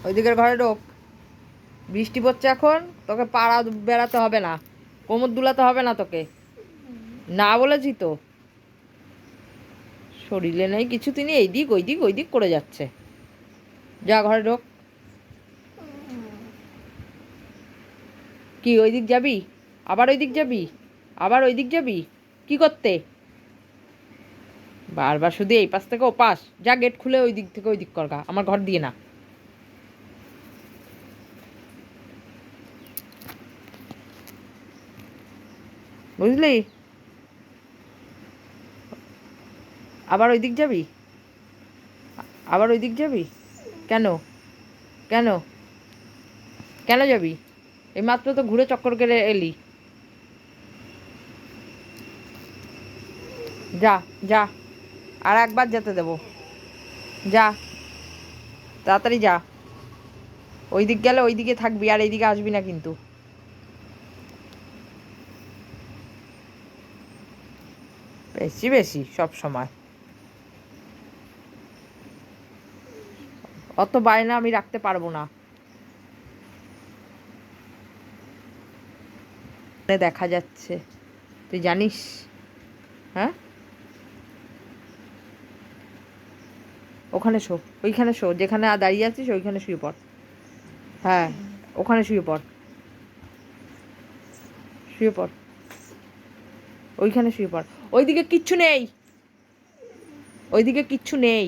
ওইদিকের ঘরে ঢোক। বৃষ্টি পড়ছে এখন, তোকে পাড়া বেড়াতে হবে না, কোমর দুলাতে হবে না তোকে, না বলেছি তো। শরীরে নেই কিছু, তিনি এইদিক ওইদিক ওইদিক করে যাচ্ছে। যা ঘরে ঢোক। কি ওই দিক যাবি? আবার ওই দিক যাবি? আবার ওই দিক যাবি? কি করতে? বারবার শুধু এই পাশ থেকে ও পাশ। যা গেট খুলে ওই দিক থেকে ওই দিক করগা, আমার ঘর দিয়ে না। বুঝলি? আবার ওই দিক যাবি? আবার ওই দিক যাবি? কেন? কেন? কেন যাবি? এই মাত্র তো ঘুরে চক্কর করে এলি। যা, যা, আর একবার যেতে দেবো। যা, তাড়াতাড়ি যা। ওই দিক গেলে ওই দিকে থাকবি, আর এইদিকে আসবি না কিন্তু। বেশি বেশি সব সময়। অত বায়না আমি রাখতে পারবো না। দেখা যাচ্ছে, তুই জানিস? হ্যাঁ, ওখানে শো, ওইখানে শো, যেখানে দাঁড়িয়ে আছিস ওইখানে শুয়ে পড়। হ্যাঁ, ওখানে শুয়ে পড়, শুয়ে পড়, ওইখানে শুয়ে পড়। ওইদিকে কিচ্ছু নেই, ওইদিকে কিচ্ছু নেই।